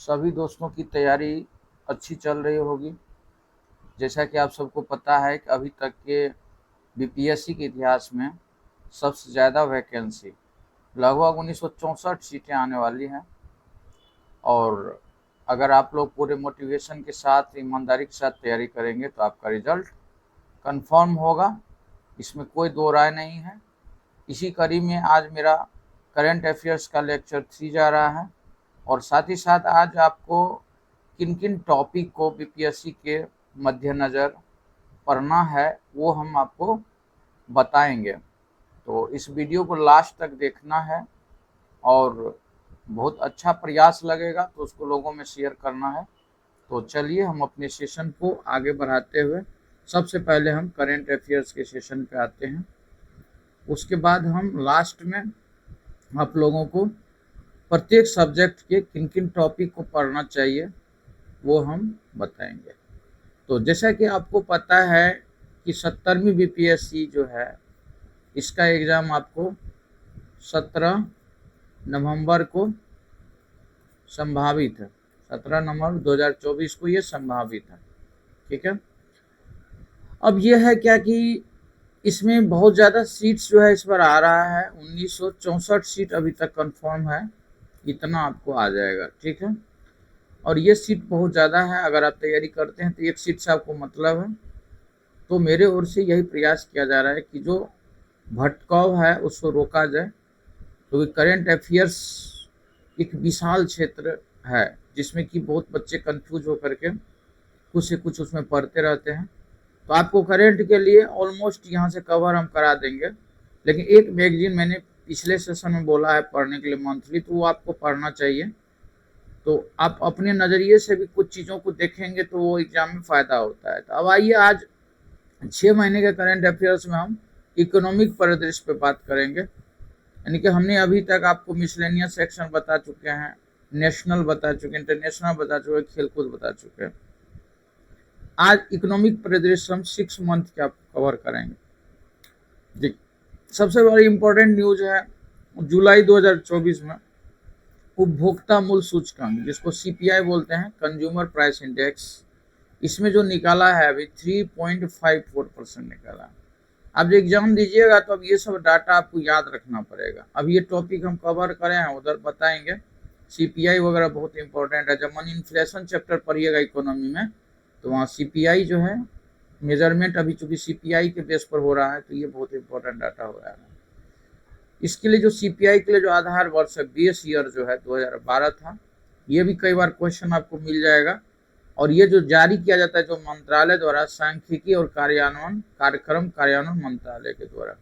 सभी दोस्तों की तैयारी अच्छी चल रही होगी। जैसा कि आप सबको पता है कि अभी तक के बीपीएससी के इतिहास में सबसे ज़्यादा वैकेंसी लगभग 1964 सीटें आने वाली हैं। और अगर आप लोग पूरे मोटिवेशन के साथ, ईमानदारी के साथ तैयारी करेंगे तो आपका रिजल्ट कंफर्म होगा, इसमें कोई दो राय नहीं है। इसी कड़ी में आज मेरा करंट अफेयर्स का लेक्चर 3 जा रहा है और साथ ही साथ आज आपको किन किन टॉपिक को बीपीएससी के मद्देनज़र पढ़ना है वो हम आपको बताएंगे। तो इस वीडियो को लास्ट तक देखना है और बहुत अच्छा प्रयास लगेगा तो उसको लोगों में शेयर करना है। तो चलिए हम अपने सेशन को आगे बढ़ाते हुए सबसे पहले हम करंट अफेयर्स के सेशन पे आते हैं। उसके बाद हम लास्ट में आप लोगों को प्रत्येक सब्जेक्ट के किन किन टॉपिक को पढ़ना चाहिए वो हम बताएंगे। तो जैसा कि आपको पता है कि 70वीं बीपीएससी जो है इसका एग्ज़ाम आपको 17 नवंबर को संभावित है। 17 नवंबर 2024 को ये संभावित है। ठीक है। अब ये है क्या कि इसमें बहुत ज़्यादा सीट्स जो है इस बार आ रहा है। 1964 सीट अभी तक कंफर्म है, इतना आपको आ जाएगा। ठीक है। और ये सीट बहुत ज़्यादा है। अगर आप तैयारी करते हैं तो एक सीट से आपको मतलब है। तो मेरे ओर से यही प्रयास किया जा रहा है कि जो भटकाव है उसको रोका जाए, क्योंकि करंट अफेयर्स एक विशाल क्षेत्र है जिसमें कि बहुत बच्चे कंफ्यूज होकर के कुछ से कुछ उसमें पढ़ते रहते हैं। तो आपको करंट के लिए ऑलमोस्ट यहाँ से कवर हम करा देंगे। लेकिन एक मैगजीन मैंने पिछले सेशन में बोला है पढ़ने के लिए मंथली, तो वो आपको पढ़ना चाहिए। तो आप अपने नज़रिए से भी कुछ चीज़ों को देखेंगे तो वो एग्जाम में फ़ायदा होता है। तो अब आइए आज 6 महीने के करंट अफेयर्स में हम इकोनॉमिक परिदृश्य पे बात करेंगे। यानी कि हमने अभी तक आपको मिसलेनियस सेक्शन बता चुके हैं, नेशनल बता चुके हैं, इंटरनेशनल बता चुके हैं, खेलकूद बता चुके हैं। आज इकोनॉमिक परिदृश्य हम 6 मंथ के आपको कवर करेंगे। जी, सबसे बड़ी इंपॉर्टेंट न्यूज है जुलाई 2024 में उपभोक्ता मूल्य सूचकांक, जिसको सीपीआई बोलते हैं, कंज्यूमर प्राइस इंडेक्स, इसमें जो निकाला है अभी 3.54% निकाला। आप जो एग्जाम दीजिएगा तो अब ये सब डाटा आपको याद रखना पड़ेगा। अब ये टॉपिक हम कवर करें हैं, उधर बताएंगे। सीपीआई वगैरह बहुत इंपॉर्टेंट है। जब मनी इन्फ्लेशन चैप्टर पढ़िएगा इकोनॉमी में तो वहाँ सीपीआई जो है मेजरमेंट अभी चूंकि सीपीआई के बेस पर हो रहा है तो ये बहुत इंपॉर्टेंट डाटा हो रहा है। इसके लिए जो सीपीआई के लिए जो आधार वर्ष है, बेस ईयर जो है 2012 था, ये भी कई बार क्वेश्चन आपको मिल जाएगा। और ये जो जारी किया जाता है जो मंत्रालय द्वारा, सांख्यिकी और कार्यक्रम कार्यान्वयन मंत्रालय के द्वारा,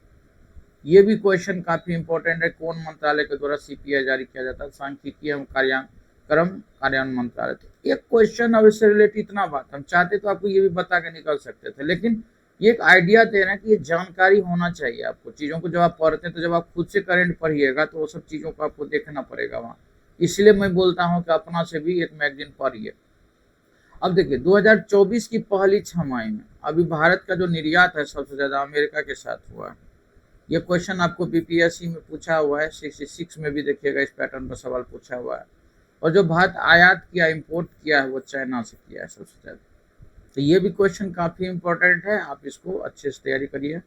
ये भी क्वेश्चन काफी इंपॉर्टेंट है। कौन मंत्रालय के द्वारा सीपीआई जारी किया जाता है? सांख्यिकी एवं कार्यान्वयन मंत्रालय। तो एक क्वेश्चन अब इससे रिलेटेड इतना बात हम चाहते तो आपको ये भी बता के निकल सकते थे, लेकिन ये एक आइडिया दे रहे हैं कि ये जानकारी होना चाहिए आपको चीज़ों को। जब आप पढ़ते हैं तो जब आप खुद से करंट पढ़िएगा तो वो सब चीज़ों को आपको देखना पड़ेगा वहाँ। इसलिए मैं बोलता हूँ कि अपना से भी एक मैगजीन पढ़िए। अब देखिए 2024 की पहली छमाही में अभी भारत का जो निर्यात है सबसे ज़्यादा अमेरिका के साथ हुआ है। ये क्वेश्चन आपको बीपीएससी में पूछा हुआ है, 66 में भी देखिएगा इस पैटर्न पर सवाल पूछा हुआ है। और जो भारत आयात किया, इंपोर्ट किया है, वो चाइना से किया है सबसे ज़्यादा। तो ये भी क्वेश्चन काफ़ी इंपॉर्टेंट है, आप इसको अच्छे से तैयारी करिए।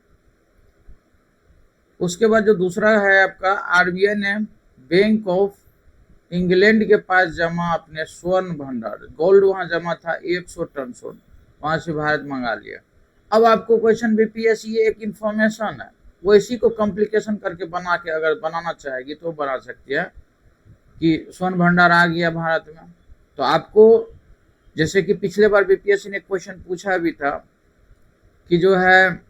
उसके बाद जो दूसरा है आपका, आरबीआई ने बैंक ऑफ इंग्लैंड के पास जमा अपने स्वर्ण भंडार, गोल्ड वहां जमा था 100 टन स्वर्ण, वहां से भारत मंगा लिया। अब आपको क्वेश्चन बीपीएससी, ये एक इंफॉर्मेशन है, वो इसी को कॉम्प्लिकेशन करके बना के अगर बनाना चाहेगी तो बना सकती है कि स्वर्ण भंडार आ गया भारत में। तो आपको जैसे कि पिछले बार बीपीएससी ने क्वेश्चन पूछा भी था कि जो है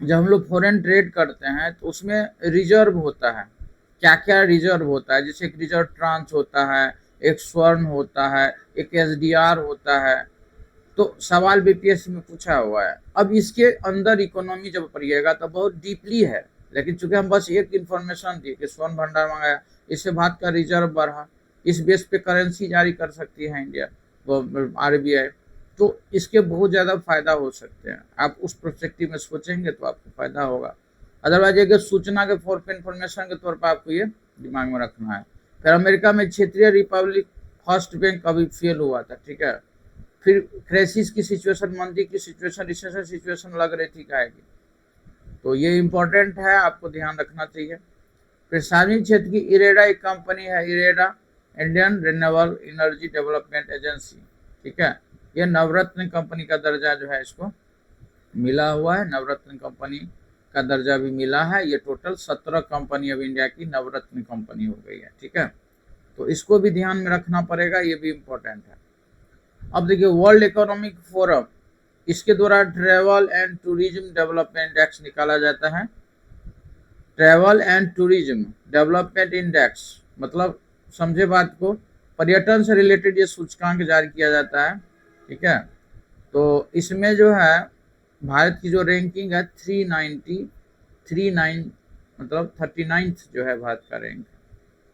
जब हम लोग फॉरेन ट्रेड करते हैं तो उसमें रिजर्व होता है, क्या क्या रिजर्व होता है। जैसे एक रिजर्व ट्रांस होता है, एक स्वर्ण होता है, एक एसडीआर होता है। तो सवाल बीपीएससी में पूछा हुआ है। अब इसके अंदर इकोनॉमी जब पढ़िएगा तो बहुत डीपली है, लेकिन चूंकि हम बस एक इन्फॉर्मेशन दिए कि स्वर्ण भंडार मंगाया, इससे भारत का रिजर्व बढ़ा, इस बेस पे करेंसी जारी कर सकती है इंडिया आरबीआई। तो इसके बहुत ज़्यादा फायदा हो सकते हैं। आप उस पर्सपेक्टिव में सोचेंगे तो आपको फायदा होगा। अदरवाइज एक सूचना के फॉर इन्फॉर्मेशन के तौर पर आपको ये दिमाग में रखना है। फिर अमेरिका में क्षेत्रीय रिपब्लिक फर्स्ट बैंक अभी फेल हुआ था, ठीक है। फिर क्राइसिस की सिचुएशन, मंदी की सिचुएशन, रिसेशन सिचुएशन लग रही थी आएगी। तो ये इम्पोर्टेंट है, आपको ध्यान रखना चाहिए। फिर सार्वजनिक क्षेत्र की इरेडा एक कंपनी है, IREDA Indian renewable energy development agency, ठीक है। ये नवरत्न कंपनी का दर्जा जो है इसको मिला हुआ है, नवरत्न कंपनी का दर्जा भी मिला है। ये टोटल 17 कंपनी अब इंडिया की नवरत्न कंपनी हो गई है, ठीक है। तो इसको भी ध्यान में रखना पड़ेगा, ये भी इम्पोर्टेंट है। अब देखिए वर्ल्ड इकोनॉमिक फोरम, इसके द्वारा travel and tourism development index निकाला जाता है। Travel and tourism development index मतलब समझे बात को, पर्यटन से रिलेटेड ये सूचकांक जारी किया जाता है, ठीक है। तो इसमें जो है भारत की जो रैंकिंग है 390 मतलब 39 जो है भारत का रैंक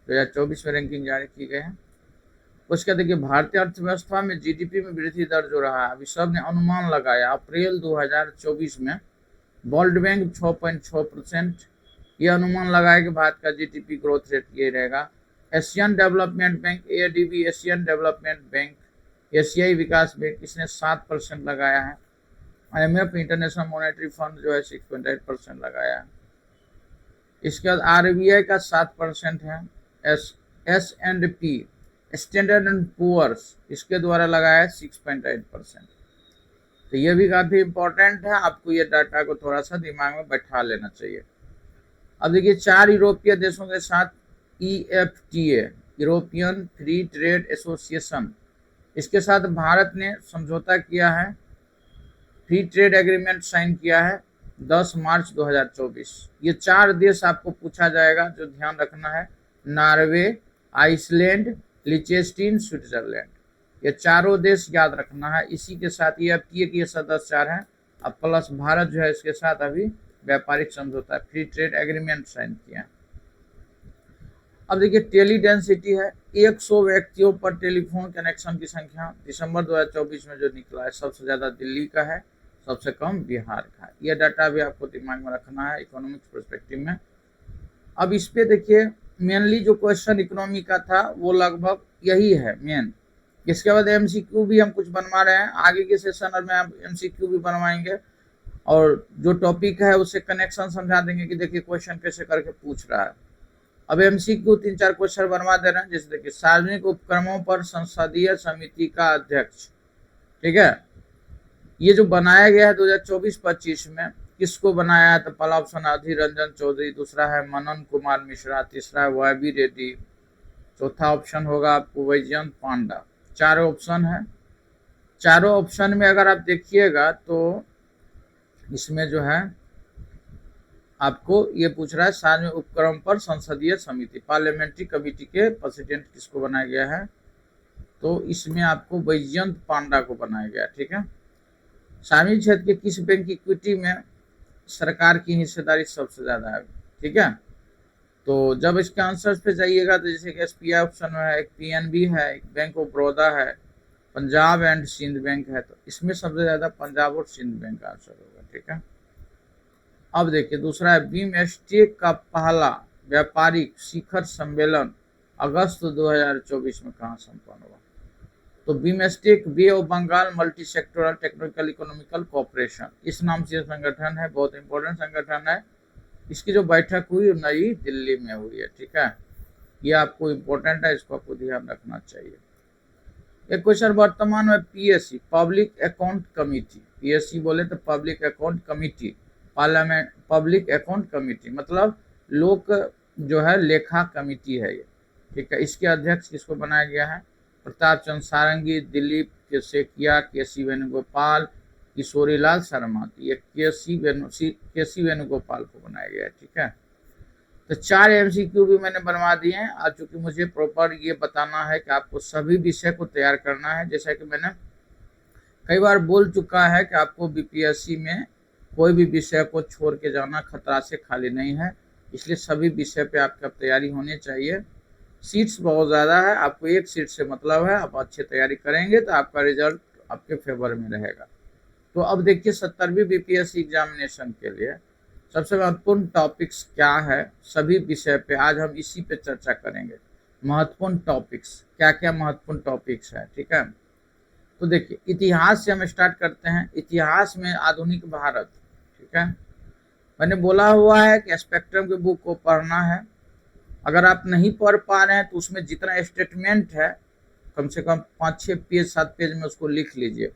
2024 में रैंकिंग जारी की गई है। उसके देखिए भारतीय अर्थव्यवस्था में जीडीपी में वृद्धि दर जो रहा है, अभी सब ने अनुमान लगाया अप्रैल 2024 में वर्ल्ड बैंक 6.6% ये अनुमान लगाया कि भारत का जीडीपी ग्रोथ रेट ये रहेगा। Asian development bank ADB, Asian development bank, एशियाई विकास बैंक, इसने 7% लगाया है। IMF इंटरनेशनल मॉनेटरी फंड जो है 6.8% लगाया है। इसके बाद RBI का 7% है। S&P स्टैंडर्ड एंड पुअर्स इसके द्वारा लगाया है 6.8%। तो ये भी काफी इंपॉर्टेंट है, आपको ये डाटा को थोड़ा सा दिमाग में बैठा लेना चाहिए। अब देखिए 4 यूरोपीय देशों के साथ EFTA European free trade association, इसके साथ भारत ने समझौता किया है, फ्री ट्रेड एग्रीमेंट साइन किया है 10 मार्च 2024। ये 4 देश आपको पूछा जाएगा, जो ध्यान रखना है, नॉर्वे, आइसलैंड, लिechtenstein, स्विट्जरलैंड, ये चारों देश याद रखना है। इसी के साथ EFTA के सदस्य 4 हैं, अब प्लस भारत जो है इसके साथ अभी व्यापारिक समझौता फ्री ट्रेड एग्रीमेंट साइन किया। अब देखिए टेली डेंसिटी है, 100 व्यक्तियों पर टेलीफोन कनेक्शन की संख्या दिसंबर 2024 में जो निकला है, सबसे ज्यादा दिल्ली का है, सबसे कम बिहार का है। यह डाटा भी आपको दिमाग में रखना है इकोनॉमिक्स पर्सपेक्टिव में। अब इस पे देखिए मेनली जो क्वेश्चन इकोनॉमी का था वो लगभग यही है मेन। इसके बाद MCQ भी हम कुछ बनवा रहे हैं, आगे के सेशन में हम MCQ भी बनवाएंगे और जो टॉपिक है उससे कनेक्शन समझा देंगे कि देखिए क्वेश्चन कैसे करके पूछ रहा है। अब MCQ 3-4 क्वेश्चन बनवा दे रहे हैं, जैसे देखिए सार्वजनिक उपक्रमों पर संसदीय समिति का अध्यक्ष, ठीक है। ये जो बनाया गया है 2024-25 में, किसको बनाया है? तो पहला ऑप्शन अधीर रंजन चौधरी, दूसरा है मनन कुमार मिश्रा, तीसरा है YB रेड्डी, चौथा ऑप्शन होगा आपको वैजयंत पांडा। 4 ऑप्शन है। चारों ऑप्शन में अगर आप देखिएगा तो इसमें जो है आपको ये पूछ रहा है सार्वजनिक उपक्रम पर संसदीय समिति पार्लियामेंट्री कमेटी के प्रेसिडेंट किसको बनाया गया है, तो इसमें आपको वैजयंत पांडा को बनाया गया, ठीक है। सार्वजनिक क्षेत्र के किस बैंक की इक्विटी में सरकार की हिस्सेदारी सबसे ज्यादा है, ठीक है। तो जब इसके आंसर्स पे जाइएगा तो जैसे कि SBI ऑप्शन है, एक PNB है, एक बैंक ऑफ बड़ौदा है, पंजाब एंड सिंध बैंक है, तो इसमें सबसे ज्यादा पंजाब और सिंध बैंक का आंसर होगा, ठीक है। अब देखिए दूसरा है BIMSTEC का पहला व्यापारिक शिखर सम्मेलन अगस्त 2024 में कहाँ संपन्न हुआ, तो BIMSTEC bay of Bengal multi sectoral technical economical cooperation, इस नाम से संगठन है, बहुत इंपॉर्टेंट संगठन है। इसकी जो बैठक हुई नई दिल्ली में हुई है, ठीक है। ये आपको इम्पोर्टेंट है, इसको आपको ध्यान रखना चाहिए। एक क्वेश्चन वर्तमान में PSC public account committee, PSC बोले तो public account committee, parliament public account committee मतलब लोक जो है लेखा कमेटी है ये, ठीक है। इसके अध्यक्ष किसको बनाया गया है? प्रताप चंद्र सारंगी, दिलीप केसेकिया, KC वेणुगोपाल, किशोरीलाल शर्मा, तो ये KC वेणुगोपाल को बनाया गया है, ठीक है। तो 4 MCQ भी मैंने बनवा दिए हैं, और चूंकि मुझे प्रॉपर ये बताना है कि आपको सभी विषय को तैयार करना है, जैसा कि मैंने कई बार बोल चुका है कि आपको BPSC में कोई भी विषय को छोड़ के जाना खतरा से खाली नहीं है, इसलिए सभी विषय पे आपका तैयारी होनी चाहिए। सीट्स बहुत ज़्यादा है, आपको एक सीट से मतलब है, आप अच्छी तैयारी करेंगे तो आपका रिजल्ट आपके फेवर में रहेगा। तो अब देखिए 70वीं BPSC एग्जामिनेशन के लिए सबसे महत्वपूर्ण टॉपिक्स क्या है, सभी विषय पे आज हम इसी पे चर्चा करेंगे। महत्वपूर्ण टॉपिक्स, क्या क्या महत्वपूर्ण टॉपिक्स है, ठीक है। तो देखिए इतिहास से हम स्टार्ट करते हैं। इतिहास में आधुनिक भारत, ठीक है। मैंने बोला हुआ है कि स्पेक्ट्रम के बुक को पढ़ना है। अगर आप नहीं पढ़ पा रहे हैं तो उसमें जितना स्टेटमेंट है कम से कम 5-6 पेज 7 पेज में उसको लिख लीजिए।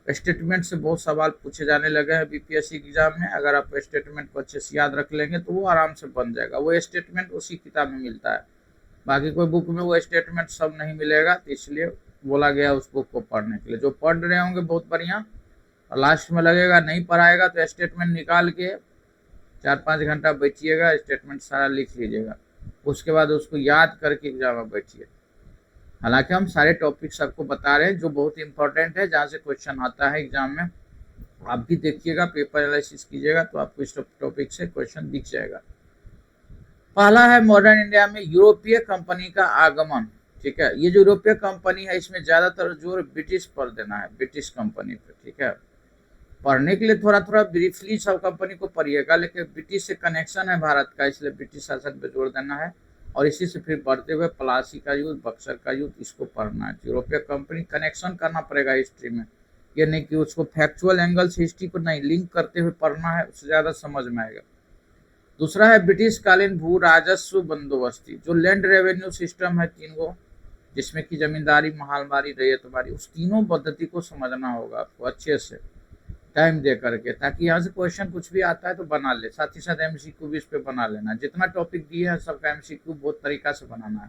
स्टेटमेंट से बहुत सवाल पूछे जाने लगे हैं बीपीएससी एग्जाम में। अगर आप स्टेटमेंट को अच्छे से याद रख लेंगे तो वो आराम से बन जाएगा। वो स्टेटमेंट उसी किताब में मिलता है, बाकी कोई बुक में वो स्टेटमेंट सब नहीं मिलेगा, तो इसलिए बोला गया उस बुक को पढ़ने के लिए। जो पढ़ रहे होंगे बहुत बढ़िया, और लास्ट में लगेगा नहीं पढ़ाएगा तो स्टेटमेंट निकाल के 4-5 घंटा बैठिएगा, स्टेटमेंट सारा लिख लीजिएगा, उसके बाद उसको याद करके एग्जाम में बैठिए। हालांकि हम सारे टॉपिक सबको बता रहे हैं जो बहुत इंपॉर्टेंट है, जहाँ से क्वेश्चन आता है एग्जाम में। आप भी देखिएगा, पेपर एनालिसिस कीजिएगा तो आपको इस टॉपिक से क्वेश्चन दिख जाएगा। पहला है मॉडर्न इंडिया में यूरोपीय कंपनी का आगमन, ठीक है। ये जो यूरोपीय कंपनी है इसमें ज्यादातर जोर ब्रिटिश पर देना है, ब्रिटिश कंपनी पे, ठीक है। पढ़ने के लिए थोड़ा थोड़ा ब्रीफली सब कंपनी को पढ़िएगा, लेकिन ब्रिटिश से कनेक्शन है भारत का, इसलिए ब्रिटिश शासन पे जोर देना है। और इसी से फिर बढ़ते हुए प्लासी का युद्ध, बक्सर का युद्ध, इसको पढ़ना है। यूरोपीय कंपनी कनेक्शन करना पड़ेगा हिस्ट्री में, ये नहीं कि उसको फैक्चुअल एंगल से हिस्ट्री को नहीं लिंक करते हुए पढ़ना है, उससे ज़्यादा समझ में आएगा। दूसरा है ब्रिटिश कालीन भू राजस्व बंदोबस्ती, जो लैंड रेवेन्यू सिस्टम है 3 गो, जिसमें कि जमींदारी, महालबारी, रैयतबारी, उस तीनों पद्धति को समझना होगा आपको अच्छे से टाइम दे करके, ताकि यहाँ से क्वेश्चन कुछ भी आता है तो बना ले। साथ ही साथ एमसीक्यू भी इस पे बना लेना। जितना टॉपिक दिए है सबका एमसीक्यू बहुत तरीका से बनाना है।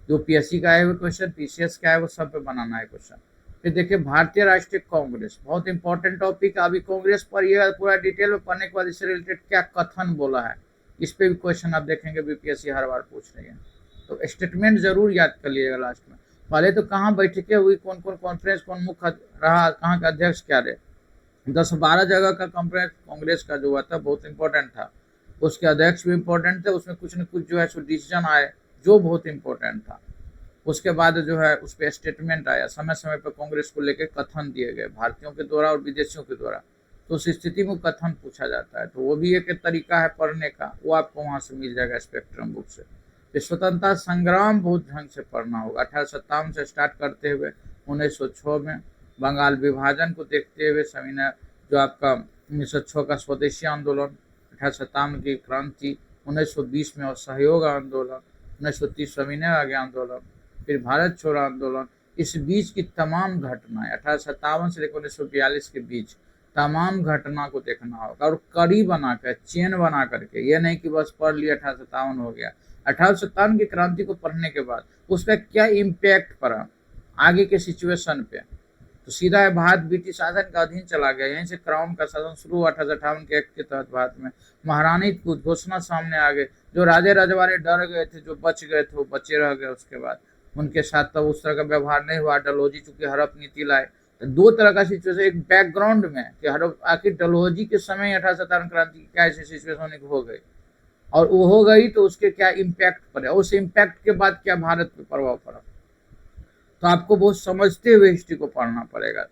जो पीएससी का है वो क्वेश्चन, पीसीएस का है वो सब पे बनाना है क्वेश्चन। फिर देखिए भारतीय राष्ट्रीय कांग्रेस, बहुत इंपॉर्टेंट टॉपिक। अभी कांग्रेस पर ये पूरा डिटेल में पढ़ने के बाद इससे रिलेटेड क्या कथन बोला है, इस पे भी क्वेश्चन आप देखेंगे बीपीएससी हर बार पूछ रही है। तो स्टेटमेंट जरूर याद कर लीजिएगा लास्ट में। पहले तो कहाँ बैठकें हुई, कौन कौन कॉन्फ्रेंस, कौन मुख्य रहा, कहाँ का अध्यक्ष क्या रहे। 10-12 जगह का कॉन्फ्रेंस कांग्रेस का जो हुआ था बहुत इंपॉर्टेंट था। उसके अध्यक्ष भी इंपॉर्टेंट थे, उसमें कुछ न कुछ जो है सो डिसीजन आए जो बहुत इंपॉर्टेंट था। उसके बाद जो है उस पर स्टेटमेंट आया, समय समय पर कांग्रेस को लेकर कथन दिए गए भारतीयों के द्वारा और विदेशियों के द्वारा। तो उस स्थिति में कथन पूछा जाता है, तो वो भी एक तरीका है पढ़ने का, वो आपको वहाँ से मिल जाएगा स्पेक्ट्रम बुक से। फिर स्वतंत्रता संग्राम बहुत ढंग से पढ़ना होगा। 1857 से स्टार्ट करते हुए 1906 में बंगाल विभाजन को देखते हुए सविनय जो आपका 1906 का स्वदेशी आंदोलन, 1857 की क्रांति, 1920 में असहयोग आंदोलन, 1930 सविनय आगे आंदोलन, फिर भारत छोड़ो आंदोलन, इस बीच की तमाम घटनाएं 1857 से लेकर 1942 के बीच तमाम घटना को देखना होगा, और कड़ी बनाकर, चेन बना करके। ये नहीं कि बस पढ़ लिया 1857 हो गया। 1857 की क्रांति को पढ़ने के बाद उसका क्या इम्पैक्ट पड़ा आगे के सिचुएशन पे, तो सीधा है भारत ब्रिटिश शासन का अधीन चला गया। यहीं से क्राउन का शासन शुरू हुआ 1858 के एक्ट के तहत। भारत में महारानी की घोषणा सामने आ गई। जो राजे रजवाड़े डर गए थे, जो बच गए थे, वो बचे रह गए। उसके बाद उनके साथ तब उस तरह का व्यवहार नहीं हुआ। डलहौजी चूंकि हड़प नीति लाए, तो 2 तरह का सिचुएशन, एक बैकग्राउंड में कि हड़प आखिर डलहौजी के समय 1857 क्रांति की क्या ऐसी सिचुएशन हो गई, और वो हो गई तो उसके क्या इम्पैक्ट पड़े, उस इम्पैक्ट के बाद क्या भारत पे प्रभाव पड़ा। तो आपको बहुत समझते हुए हिस्ट्री को पढ़ना पड़ेगा।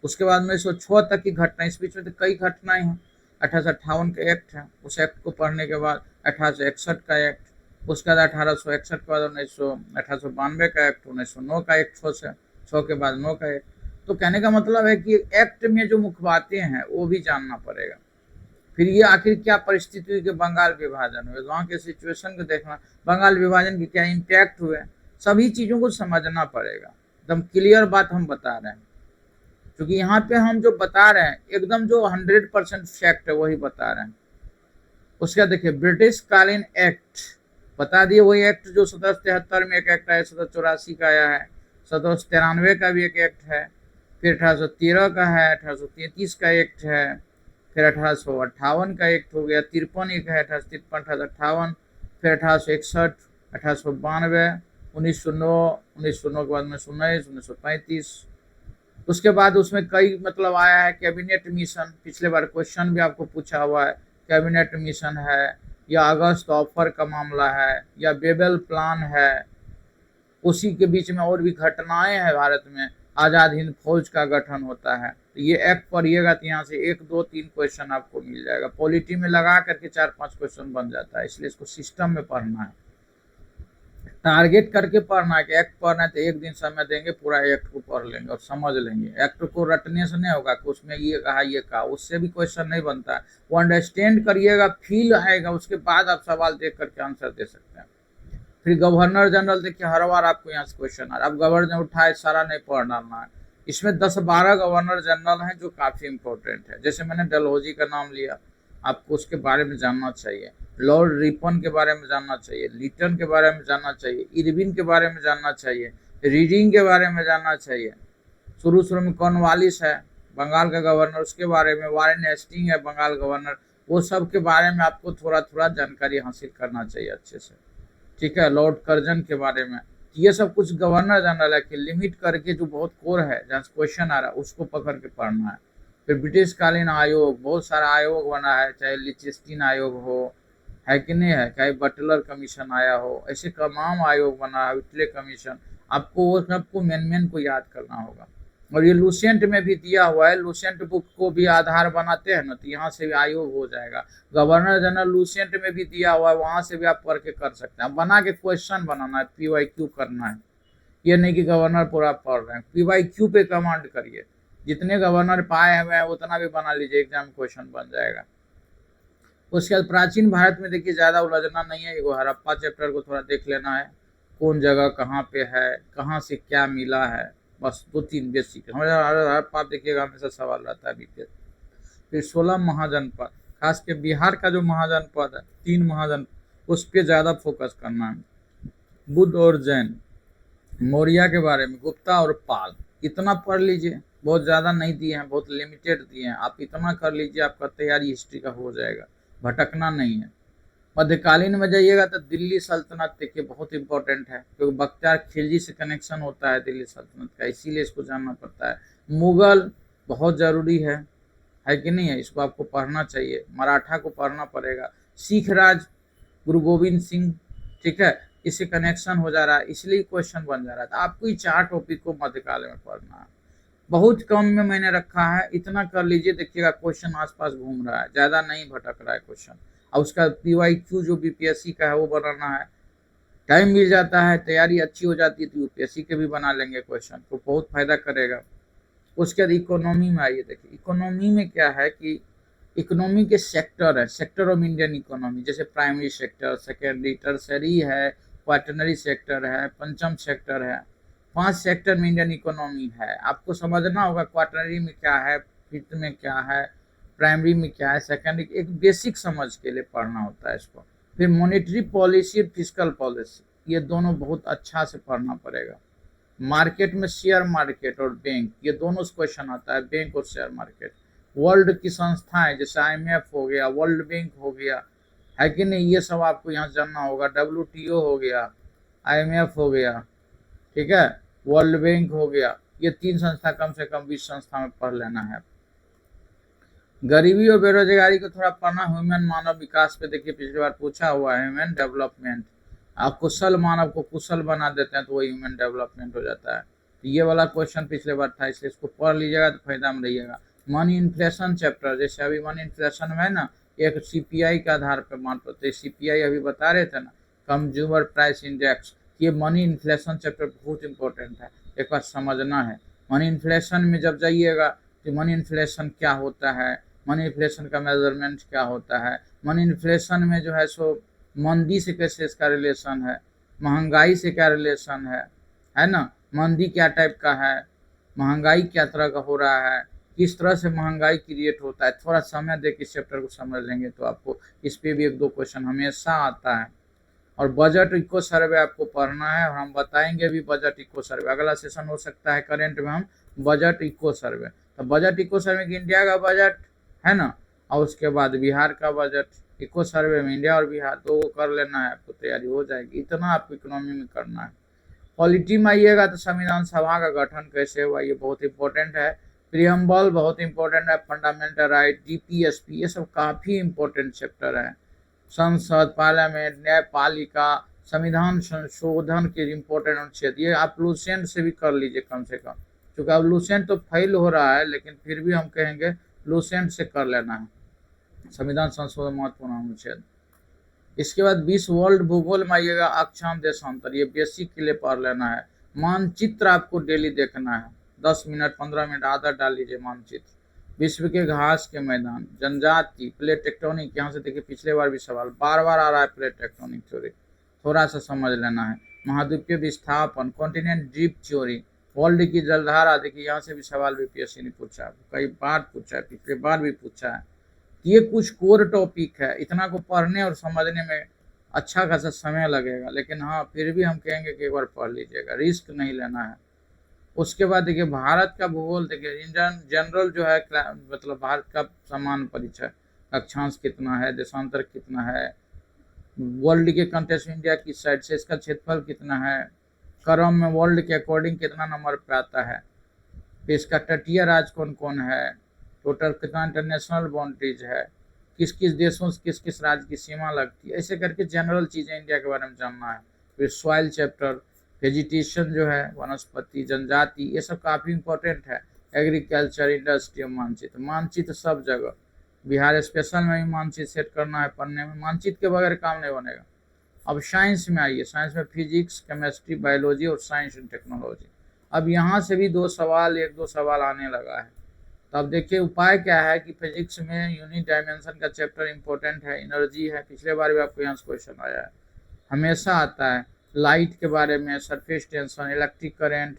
उसके बाद 1906 तक की घटना, इस बीच में तो कई घटनाएं हैं। 1858 का एक्ट है, उस एक्ट को पढ़ने के बाद 1861 का एक्ट, उसके बाद 1861 के बाद 1892 का एक्ट, 1909 का एक्ट, 6 के बाद 9 का एक्ट। तो कहने का मतलब है कि एक्ट में जो मुख्य बातें हैं वो भी जानना पड़ेगा। फिर ये आखिर क्या परिस्थिति हुई कि बंगाल विभाजन हुए, वहाँ के सिचुएशन को देखना, बंगाल विभाजन के क्या इम्पैक्ट हुए, सभी चीज़ों को समझना पड़ेगा। एकदम क्लियर बात हम बता रहे हैं, क्योंकि यहाँ पे हम जो बता रहे हैं एकदम जो 100% फैक्ट है वही बता रहे हैं। उसका देखिए ब्रिटिश कालीन एक्ट बता दिए, वही एक्ट जो 1773 में एक एक्ट आया, 1784 का आया है, 1793 का भी एक एक्ट है, फिर 1813 का है, 1833 का एक्ट है, फिर 1858 का एक्ट हो गया, 53 एक है, 1853, 1858, फिर 1861, 1892, 1909, 1909 के बाद 1919, 1935। उसके बाद उसमें कई मतलब आया है कैबिनेट मिशन, पिछले बार क्वेश्चन भी आपको पूछा हुआ है, कैबिनेट मिशन है, या अगस्त ऑफर का मामला है, या बेबल प्लान है। उसी के बीच में और भी घटनाएं हैं, भारत में आज़ाद हिंद फौज का गठन होता है। तो ये एक्ट पढ़िएगा तो यहाँ से 1, 2, 3 क्वेश्चन आपको मिल जाएगा। पॉलिटी में लगा करके 4-5 क्वेश्चन बन जाता है, इसलिए इसको सिस्टम में पढ़ना है। टारगेट करके पढ़ना है कि एक्ट पढ़ना है तो एक दिन समय देंगे, पूरा एक्ट को पढ़ लेंगे और समझ लेंगे। एक्ट को रटने से नहीं होगा कि उसमें ये कहा, उससे भी क्वेश्चन नहीं बनता है। वो अंडरस्टैंड करिएगा, फील आएगा, उसके बाद आप सवाल देख करके आंसर दे सकते हैं। फिर गवर्नर जनरल देखिए, हर बार आपको यहाँ से क्वेश्चन आ रहा है। अब गवर्नर उठाए सारा नहीं पढ़ डालना है, इसमें 10-12 गवर्नर जनरल हैं जो काफ़ी इंपॉर्टेंट है। जैसे मैंने डलहौजी का नाम लिया, आपको उसके बारे में जानना चाहिए। लॉर्ड रिपन के बारे में जानना चाहिए, लिटन के बारे में जानना चाहिए, इरविन के बारे में जानना चाहिए, रीडिंग के बारे में जानना चाहिए। शुरू शुरू में कॉर्नवालिस है बंगाल का गवर्नर, उसके बारे में, वारेन हेस्टिंग है बंगाल गवर्नर, वो सब के बारे में आपको थोड़ा थोड़ा जानकारी हासिल करना चाहिए अच्छे से, ठीक है। लॉर्ड कर्जन के बारे में, ये सब कुछ गवर्नर जनरल है कि लिमिट करके जो बहुत कोर है जहाँ क्वेश्चन आ रहा है उसको पकड़ के पढ़ना है। फिर ब्रिटिश कालीन आयोग, बहुत सारा आयोग बना है, चाहे लिचेस्टीन आयोग हो, है कि नहीं है, चाहे बटलर कमीशन आया हो, ऐसे तमाम आयोग बना है, विटले कमीशन। आपको वो सबको मेन को याद करना होगा। और ये लूसेंट में भी दिया हुआ है, लूसेंट बुक को भी आधार बनाते हैं ना, तो यहाँ से भी आयोग हो जाएगा। गवर्नर जनरल लूसेंट में भी दिया हुआ है, वहाँ से भी आप पढ़ के कर सकते हैं। बना के क्वेश्चन बनाना है, PYQ करना है, ये नहीं कि गवर्नर पूरा पढ़ रहे हैं। PYQ पे कमांड करिए, जितने गवर्नर पाए हुए हैं उतना भी बना लीजिए, एग्जाम क्वेश्चन बन जाएगा। उसके बाद प्राचीन भारत में देखिए ज़्यादा उलझना नहीं है, वो हड़प्पा चैप्टर को थोड़ा देख लेना है, कौन जगह कहाँ पे है, कहाँ से क्या मिला है, बस 2-3 बेसिक। हमारे हड़प्पा देखिएगा हमेशा सवाल रहता है बीते। फिर 16 महाजनपद, खास के बिहार का जो महाजनपद है, 3 महाजन, उस पर ज़्यादा फोकस करना है। बुद्ध और जैन, मौर्य के बारे में, गुप्ता और पाल, इतना पढ़ लीजिए। बहुत ज़्यादा नहीं दिए हैं, बहुत लिमिटेड दिए हैं, आप इतना कर लीजिए, आपका तैयारी हिस्ट्री का हो जाएगा, भटकना नहीं है। मध्यकालीन में जाइएगा तो दिल्ली सल्तनत देखिए बहुत इंपॉर्टेंट है, क्योंकि बख्तियार खिलजी से कनेक्शन होता है दिल्ली सल्तनत का, इसीलिए इसको जानना पड़ता है। मुगल बहुत ज़रूरी है कि नहीं है, इसको आपको पढ़ना चाहिए। मराठा को पढ़ना पड़ेगा। सिख राज, गुरु गोविंद सिंह, ठीक है, इससे कनेक्शन हो जा रहा है, इसलिए क्वेश्चन बन जा रहा है। तो आपको ये 4 टॉपिक को मध्यकाल में पढ़ना है। बहुत कम में मैंने रखा है, इतना कर लीजिए, देखिएगा क्वेश्चन आसपास घूम रहा है, ज़्यादा नहीं भटक रहा है क्वेश्चन। और उसका PYQ जो BPSC का है वो बनाना है, टाइम मिल जाता है, तैयारी अच्छी हो जाती है तो UPSC के भी बना लेंगे क्वेश्चन, तो बहुत फायदा करेगा। उसके बाद इकोनॉमी में आइए, देखिए इकोनॉमी में क्या है कि इकोनॉमी के सेक्टर है, सेक्टर ऑफ इंडियन इकोनॉमी, जैसे प्राइमरी सेक्टर, सेकेंडरी, टर्सरी है, क्वाटरनरी सेक्टर है, पंचम सेक्टर है। 5 सेक्टर में इंडियन इकोनॉमी है, आपको समझना होगा क्वाटरनरी में क्या है, फिफ्थ में क्या है, प्राइमरी में क्या है, सेकेंडरी, एक बेसिक समझ के लिए पढ़ना होता है इसको। फिर मॉनेटरी पॉलिसी और फिजिकल पॉलिसी, ये दोनों बहुत अच्छा से पढ़ना पड़ेगा। मार्केट में शेयर मार्केट और बैंक, ये दोनों क्वेश्चन आता है, बैंक और शेयर मार्केट। वर्ल्ड की संस्थाएं जैसे IMF हो गया, वर्ल्ड बैंक हो गया, है कि नहीं, ये सब आपको यहाँ जानना होगा। WTO हो गया, IMF हो गया, ठीक है, वर्ल्ड बैंक हो गया, ये 3 संस्था कम से कम 20 संस्था में पढ़ लेना है। गरीबी और बेरोजगारी को थोड़ा पढ़ना। ह्यूमन मानव विकास पे देखिए पिछली बार पूछा हुआ है, ह्यूमन डेवलपमेंट। आप कुशल मानव को कुशल बना देते हैं तो वो ह्यूमन डेवलपमेंट हो जाता है। तो ये वाला क्वेश्चन पिछले बार था, इसलिए इसको पढ़ लीजिएगा तो फायदा में रहिएगा। मनी इन्फ्लेशन चैप्टर, जैसे अभी मनी इन्फ्लेशन में है ना, एक CPI के आधार पर मान पाते, CPI अभी बता रहे थे ना, कंज्यूमर प्राइस इंडेक्स, ये मनी इन्फ्लेशन चैप्टर बहुत इंपॉर्टेंट है, एक बार समझना है। मनी इन्फ्लेशन में जब जाइएगा तो मनी इन्फ्लेशन क्या होता है, मनी इन्फ्लेशन का मेजरमेंट क्या होता है, मनी इन्फ्लेशन में जो है सो मंदी से कैसे इसका रिलेशन है, महंगाई से क्या रिलेशन है ना, मंदी क्या टाइप का है, महंगाई क्या तरह का हो रहा है, किस तरह से महंगाई क्रिएट होता है। थोड़ा समय दे के इस चैप्टर को समझ लेंगे तो आपको इस पे भी 1-2 क्वेश्चन हमेशा आता है। और बजट इको सर्वे आपको पढ़ना है, और हम बताएंगे भी बजट इको सर्वे, अगला सेशन हो सकता है करेंट में हम बजट इको सर्वे। तो बजट इको सर्वे की इंडिया का बजट है ना, और उसके बाद बिहार का बजट, इको सर्वे में इंडिया और बिहार दो को कर लेना है, आपको तैयारी हो जाएगी। इतना आपको इकोनॉमी में करना है। पॉलिटी में आइएगा तो संविधान सभा का गठन कैसे हुआ, ये बहुत इंपॉर्टेंट है। प्रियम्बल बहुत इंपॉर्टेंट है, फंडामेंटल राइट, DPSP, ये सब काफ़ी इंपॉर्टेंट चैप्टर है। संसद, पार्लियामेंट, न्यायपालिका, संविधान संशोधन के इम्पोर्टेंट अनुच्छेद, ये आप लूसेंट से भी कर लीजिए कम से कम, क्योंकि अब लूसेंट तो फेल हो रहा है, लेकिन फिर भी हम कहेंगे लूसेंट से कर लेना है। संविधान संशोधन महत्वपूर्ण अनुच्छेद। इसके बाद 20 वर्ल्ड भूगोल में आइएगा, अक्षांश देशांतर, ये बेसिक के लिए पढ़ लेना है। मानचित्र आपको डेली देखना है, 10 मिनट 15 मिनट आदत डाल लीजिए मानचित्र। विश्व के घास के मैदान, जनजाति, प्लेट टेक्टोनिक, यहाँ से देखिए पिछले बार भी सवाल बार बार आ रहा है, प्लेट टेक्टोनिक थ्योरी थोड़ा सा समझ लेना है। महाद्वीपीय विस्थापन, कॉन्टिनेंट ड्रिप थ्योरी, वर्ल्ड की जलधारा, देखिए यहाँ से भी सवाल बीपीएससी ने पूछा है, कई बार पूछा है, पिछले बार भी पूछा है। ये कुछ कोर टॉपिक है, इतना को पढ़ने और समझने में अच्छा खासा समय लगेगा, लेकिन हाँ फिर भी हम कहेंगे कि एक बार पढ़ लीजिएगा, रिस्क नहीं लेना है। उसके बाद देखिए भारत का भूगोल, देखिए जनरल जो है मतलब भारत का समान परिचय, अक्षांश कितना है, देशांतर कितना है, वर्ल्ड के कंटेस्ट में इंडिया किस साइड से, इसका क्षेत्रफल कितना है, क्रम में वर्ल्ड के अकॉर्डिंग कितना नंबर पे आता है, फिर इसका तटीय राज्य कौन कौन है, टोटल कितना इंटरनेशनल बाउंड्रीज है, किस किस देशों से किस किस राज्य की सीमा लगती है, ऐसे करके जनरल चीज़ें इंडिया के बारे में जानना है। फिर सॉइल चैप्टर, वेजिटेशन जो है, वनस्पति, जनजाति, ये सब काफ़ी इंपॉर्टेंट है। एग्रीकल्चर, इंडस्ट्री, मानचित्र, मानचित्र सब जगह, बिहार स्पेशल में भी मानचित्र सेट करना है पढ़ने में, मानचित्र के बगैर काम नहीं बनेगा। अब साइंस में आइए, साइंस में फिजिक्स, केमिस्ट्री, बायोलॉजी और साइंस एंड टेक्नोलॉजी। अब यहाँ से भी एक दो सवाल आने लगा है। तो अब देखिए उपाय क्या है कि फिजिक्स में यूनिट डायमेंशन का चैप्टर इंपॉर्टेंट है, एनर्जी है, पिछले बार भी आपको यहाँ से क्वेश्चन आया है, हमेशा आता है। लाइट के बारे में, सरफेस टेंशन, इलेक्ट्रिक करंट,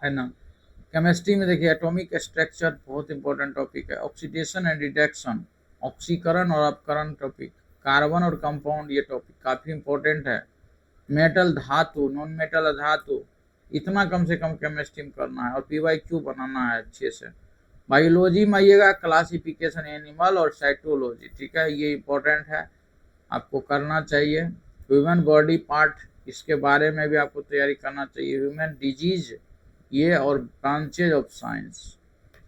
है ना। केमिस्ट्री में देखिए एटॉमिक स्ट्रक्चर बहुत इंपॉर्टेंट टॉपिक है। ऑक्सीडेशन एंड रिडक्शन, ऑक्सीकरण और अपकरण टॉपिक, कार्बन और कंपाउंड, ये टॉपिक काफ़ी इंपॉर्टेंट है। मेटल, धातु, नॉन मेटल, धातु, इतना कम से कम केमिस्ट्री में करना है और PYQ बनाना है अच्छे से। बायोलॉजी में आइएगा, क्लासिफिकेशन एनिमल और साइटोलॉजी, ठीक है, ये इंपॉर्टेंट है, आपको करना चाहिए। ह्यूमन बॉडी पार्ट, इसके बारे में भी आपको तैयारी करना चाहिए। ह्यूमन डिजीज, ये और ब्रांचेज ऑफ साइंस,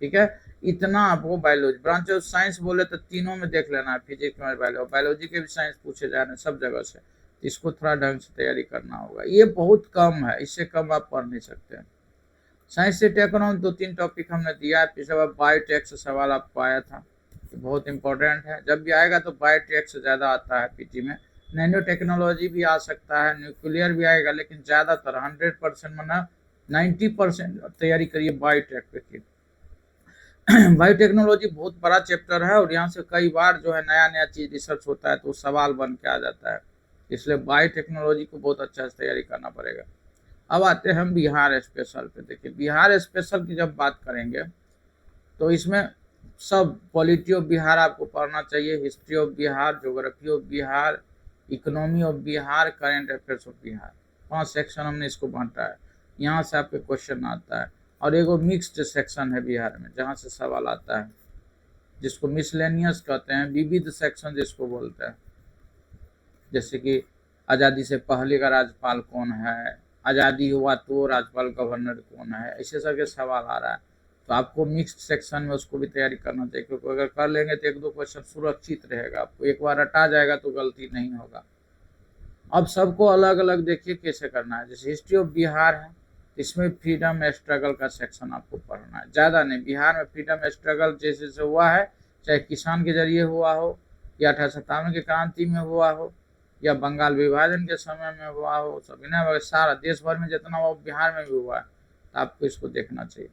ठीक है, इतना आपको बायोलॉजी। ब्रांच ऑफ साइंस बोले तो तीनों में देख लेना है, फिजिक्स में बायोलॉजी के भी साइंस पूछे जा रहे हैं सब जगह से, इसको थोड़ा ढंग से तैयारी करना होगा। ये बहुत कम है, इससे कम आप पढ़ नहीं सकते हैं। साइंस से टेक्नोलॉजी 2-3 टॉपिक हमने दिया है, पिछले बार बायोटेक से सवाल आपको आया था, बहुत इंपॉर्टेंट है, जब भी आएगा तो बायोटेक से ज़्यादा आता है पीटी में। नैनो टेक्नोलॉजी भी आ सकता है, न्यूक्लियर भी आएगा, लेकिन ज़्यादातर 100% में 90% तैयारी करिए बायोटेक पे की। बायोटेक्नोलॉजी बहुत बड़ा चैप्टर है और यहाँ से कई बार जो है नया नया चीज़ रिसर्च होता है तो सवाल बन के आ जाता है, इसलिए बायोटेक्नोलॉजी को बहुत अच्छा से तैयारी करना पड़ेगा। अब आते हैं हम बिहार स्पेशल पे। देखिए बिहार स्पेशल की जब बात करेंगे तो इसमें सब पॉलिटी ऑफ बिहार आपको पढ़ना चाहिए, history of Bihar, geography of Bihar, economy of Bihar, current affairs of Bihar, 5 section हमने इसको बांटा है। यहाँ से आपके क्वेश्चन आता है और एगो मिक्स्ड सेक्शन है बिहार में जहाँ से सवाल आता है, जिसको मिसलेनियस कहते हैं, विविध सेक्शन जिसको बोलते हैं, जैसे कि आज़ादी से पहले का राज्यपाल कौन है, आज़ादी हुआ तो राज्यपाल गवर्नर कौन है, ऐसे सबके सवाल आ रहा है। तो आपको मिक्स्ड सेक्शन में उसको भी तैयारी करना चाहिए, क्योंकि अगर कर लेंगे तो 1-2 क्वेश्चन सुरक्षित रहेगा, आपको एक बार रटा जाएगा तो गलती नहीं होगा। अब सबको अलग अलग देखिए कैसे करना है। जैसे हिस्ट्री ऑफ बिहार है, इसमें फ्रीडम स्ट्रगल का सेक्शन आपको पढ़ना है, ज़्यादा नहीं। बिहार में फ्रीडम स्ट्रगल जैसे से हुआ है, चाहे किसान के जरिए हुआ हो, या 1857 की क्रांति में हुआ हो, या बंगाल विभाजन के समय में हुआ हो, सब इन्हें वगैरह सारा देश भर में जितना हुआ बिहार में भी हुआ है, तो आपको इसको देखना चाहिए।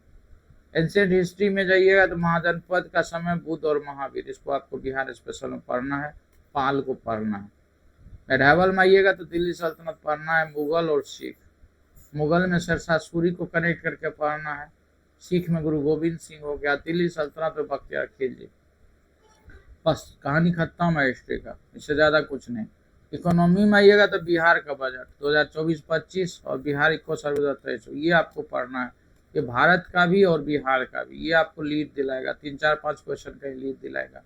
एंशिएंट हिस्ट्री में जाइएगा तो महाजनपद का समय, बुद्ध और महावीर, इसको आपको बिहार स्पेशल में पढ़ना है, पाल को पढ़ना है। मेढावल में आइएगा तो दिल्ली सल्तनत पढ़ना है, मुगल और सिख। मुगल में शेरशाह सूरी को कनेक्ट करके पढ़ना है, सिख में गुरु गोविंद सिंह हो गया, दिल्ली सल्तनत में बख्तियार खिलजी। बस कहानी खत्म है हिस्ट्री का, इससे ज़्यादा कुछ नहीं। इकोनॉमी में आइएगा तो बिहार का बजट 2024-25 और बिहार इको सर्वे 23, ये आपको पढ़ना है। ये भारत का भी और बिहार का भी, ये आपको लीड दिलाएगा, 3-4-5 क्वेश्चन का लीड दिलाएगा,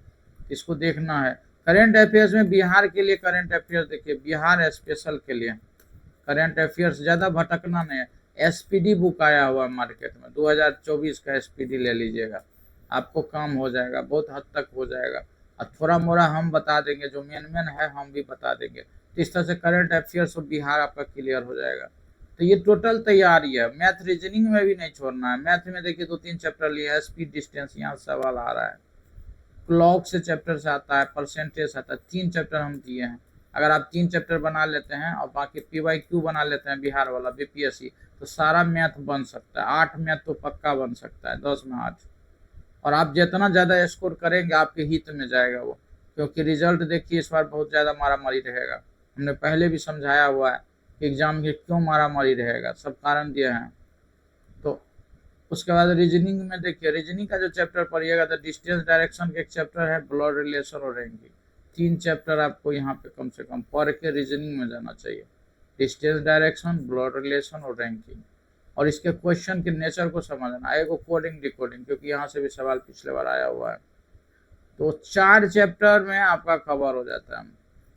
इसको देखना है। करेंट अफेयर्स में बिहार के लिए करेंट अफेयर्स देखिए, बिहार स्पेशल के लिए करेंट अफेयर्स ज़्यादा भटकना नहीं है। SPD बुक आया हुआ है मार्केट में, 2024 का SPD ले लीजिएगा, आपको काम हो जाएगा, बहुत हद तक हो जाएगा। और थोड़ा मोड़ा हम बता देंगे, जो मेन है हम भी बता देंगे, तो इस तरह से करंट अफेयर्स ऑफ बिहार आपका क्लियर हो जाएगा। तो ये टोटल तैयारी है। मैथ रीजनिंग में भी नहीं छोड़ना है। मैथ में देखिए 2-3 चैप्टर लिए, स्पीड डिस्टेंस, यहाँ सवाल आ रहा है, क्लॉक से चैप्टर से आता है, परसेंटेज आता है, 3 चैप्टर हम दिए हैं। अगर आप 3 चैप्टर बना लेते हैं और बाकी PYQ बना लेते हैं बिहार वाला BPSC, तो सारा मैथ बन सकता है। 8 मैथ तो पक्का बन सकता है, 10 में 8। और आप जितना ज़्यादा स्कोर करेंगे आपके हित में जाएगा वो, क्योंकि रिजल्ट देखिए इस बार बहुत ज़्यादा मारामारी रहेगा। हमने पहले भी समझाया हुआ है कि एग्जाम के क्यों मारामारी रहेगा, सब कारण दिए हैं। तो उसके बाद रीजनिंग में देखिए, रीजनिंग का जो चैप्टर पढ़िएगा तो डिस्टेंस डायरेक्शन का एक चैप्टर है, ब्लड रिलेशन और रैंकिंग। 3 चैप्टर आपको यहाँ पे कम से कम पढ़ के रीजनिंग में जाना चाहिए, डिस्टेंस डायरेक्शन, ब्लड रिलेशन और रैंकिंग। और इसके क्वेश्चन के नेचर को समझना, एक कोडिंग डिकोडिंग, क्योंकि यहाँ से भी सवाल पिछले बार आया हुआ है। तो 4 चैप्टर में आपका कवर हो जाता है।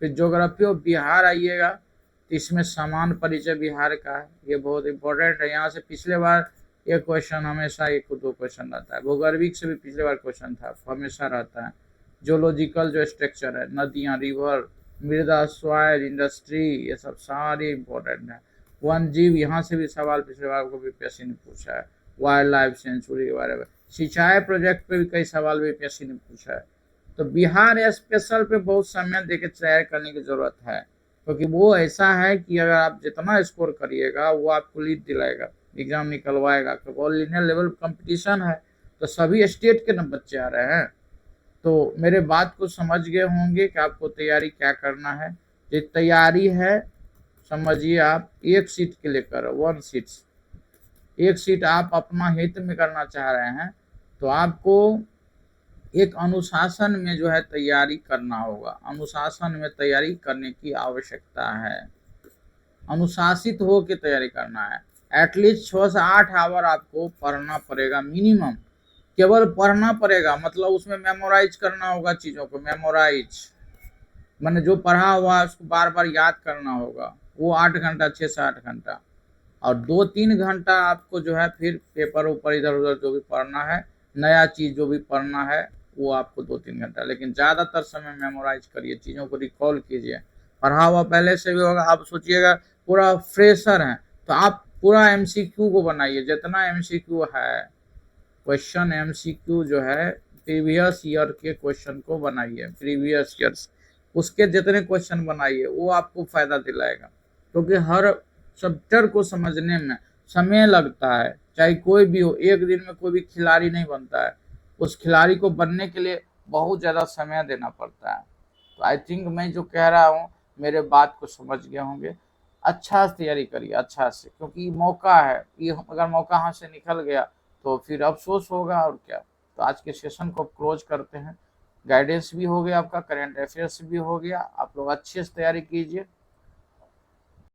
फिर ज्योग्राफी ऑफ बिहार आइएगा तो इसमें समान परिचय बिहार का है, ये बहुत इंपॉर्टेंट है। यहाँ से पिछले बार एक क्वेश्चन हमेशा 1-2 क्वेश्चन रहता है। भूगर्भिक से भी पिछले बार क्वेश्चन था, हमेशा रहता है। जोलॉजिकल जो स्ट्रक्चर है, नदियाँ, रिवर, मृदा, सॉइल, इंडस्ट्री, ये सब सारे इंपॉर्टेंट है। वन जीव, यहाँ से भी सवाल पिछले बार को BPSC ने पूछा है। वाइल्ड लाइफ सेंचुरी के बारे में, सिंचाई प्रोजेक्ट पे भी कई सवाल BPSC ने पूछा है। तो बिहार स्पेशल पे बहुत समय देके तैयार करने की जरूरत है, क्योंकि वो ऐसा है कि अगर आप जितना स्कोर करिएगा वो आपको लीड दिलाएगा, एग्जाम निकलवाएगा। क्योंकि ऑल इंडिया लेवल कंपटीशन है, तो सभी स्टेट के न बच्चे आ रहे हैं। तो मेरे बात को समझ गए होंगे कि आपको तैयारी क्या करना है। ये तैयारी है, समझिए आप, एक सीट के लिए करो, 1 सीट। एक सीट आप अपना हित में करना चाह रहे हैं तो आपको एक अनुशासन में जो है तैयारी करना होगा। अनुशासन में तैयारी करने की आवश्यकता है, अनुशासित हो के तैयारी करना है। एटलीस्ट 6 से 8 आवर आपको पढ़ना पड़ेगा मिनिमम, केवल पढ़ना पड़ेगा, मतलब उसमें मेमोराइज करना होगा चीज़ों को। मेमोराइज मैंने जो पढ़ा हुआ है उसको बार बार याद करना होगा, वो 8 घंटा, 6 से 8 घंटा। और 2-3 घंटा आपको जो है फिर पेपर ऊपर इधर उधर जो भी पढ़ना है, नया चीज़ जो भी पढ़ना है, वो आपको 2-3 घंटा। लेकिन ज़्यादातर समय मेमोराइज करिए, चीज़ों को रिकॉल कीजिए। पढ़ा हुआ पहले से भी होगा। आप सोचिएगा पूरा फ्रेशर हैं तो आप पूरा MCQ को बनाइए, जितना MCQ है, क्वेश्चन MCQ जो है प्रीवियस ईयर के क्वेश्चन को बनाइए, प्रीवियस ईयर्स, उसके जितने क्वेश्चन बनाइए वो आपको फायदा दिलाएगा। क्योंकि हर चैप्टर को समझने में समय लगता है, चाहे कोई भी हो। एक दिन में कोई भी खिलाड़ी नहीं बनता है, उस खिलाड़ी को बनने के लिए बहुत ज़्यादा समय देना पड़ता है। तो आई थिंक मैं जो कह रहा हूँ मेरे बात को समझ गए होंगे। अच्छा से तैयारी करिए, अच्छा से, क्योंकि मौका है ये, अगर मौका हाथ से निकल गया तो फिर अफसोस होगा और क्या। तो आज के सेशन को क्लोज करते हैं। गाइडेंस भी हो गया आपका, करेंट अफेयर्स भी हो गया। आप लोग अच्छे से तैयारी कीजिए।